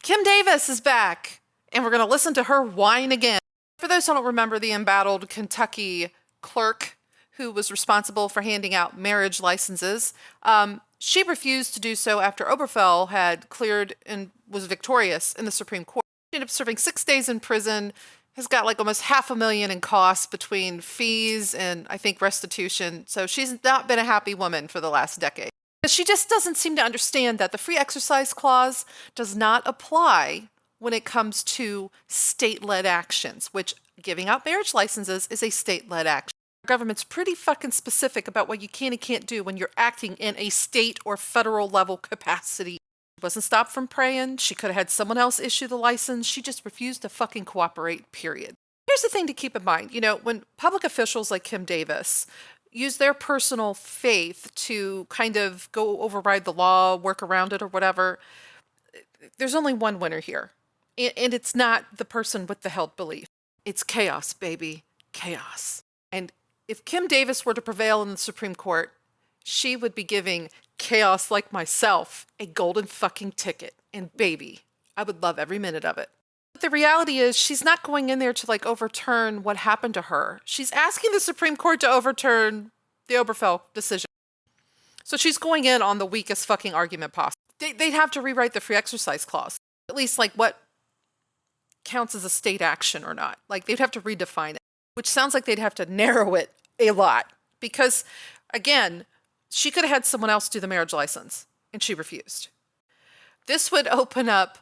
Kim Davis is back, and we're going to listen to her whine again. For those who don't remember, the embattled Kentucky clerk who was responsible for handing out marriage licenses, she refused to do so after Obergefell had cleared and was victorious in the Supreme Court. She ended up serving 6 days in prison, has got like almost $500,000 in costs between fees and I think restitution. So she's not been a happy woman for the last decade. But she just doesn't seem to understand that the free exercise clause does not apply when it comes to state-led actions, which giving out marriage licenses is a state-led action. Our government's pretty fucking specific about what you can and can't do when you're acting in a state or federal level capacity. She wasn't stopped from praying. She could have had someone else issue the license. She just refused to fucking cooperate, period. Here's the thing to keep in mind. You know, when public officials like Kim Davis use their personal faith to kind of go override the law, work around it or whatever, there's only one winner here. And it's not the person with the held belief. It's chaos, baby. Chaos. And if Kim Davis were to prevail in the Supreme Court, she would be giving chaos like myself a golden fucking ticket. And baby, I would love every minute of it. But the reality is she's not going in there to like overturn what happened to her. She's asking the Supreme Court to overturn the Obergefell decision. So she's going in on the weakest fucking argument possible. They'd have to rewrite the free exercise clause. At least like what counts as a state action or not. Like they'd have to redefine it, which sounds like they'd have to narrow it a lot. Because again, she could have had someone else do the marriage license and she refused. This would open up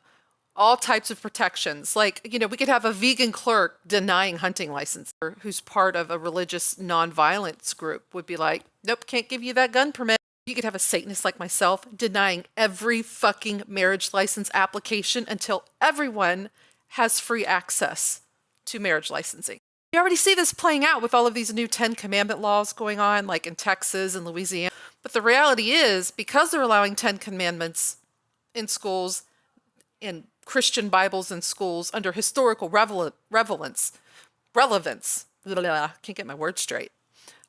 all types of protections. Like, you know, we could have a vegan clerk denying hunting license who's part of a religious nonviolence group would be like, nope, can't give you that gun permit. You could have a Satanist like myself denying every fucking marriage license application until everyone has free access to marriage licensing. You already see this playing out with all of these new 10 Commandment laws going on, like in Texas and Louisiana. But the reality is, because they're allowing 10 Commandments in schools, in Christian Bibles in schools under historical relevance, can't get my words straight.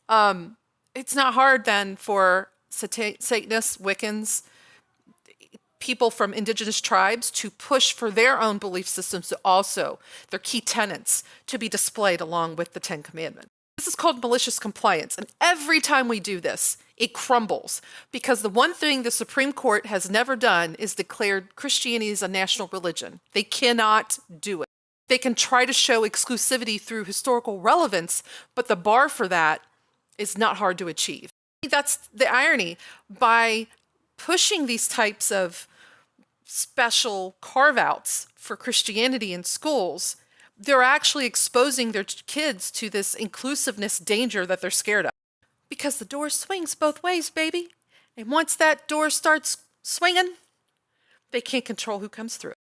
It's not hard then for Satanists, Wiccans, people from indigenous tribes to push for their own belief systems to also, their key tenets, to be displayed along with the 10 Commandments. This is called malicious compliance. And every time we do this, it crumbles. Because the one thing the Supreme Court has never done is declared Christianity as a national religion. They cannot do it. They can try to show exclusivity through historical relevance, but the bar for that is not hard to achieve. That's the irony. By pushing these types of special carve-outs for Christianity in schools, they're actually exposing their kids to this inclusiveness danger that they're scared of. Because the door swings both ways, baby. And once that door starts swinging, they can't control who comes through it.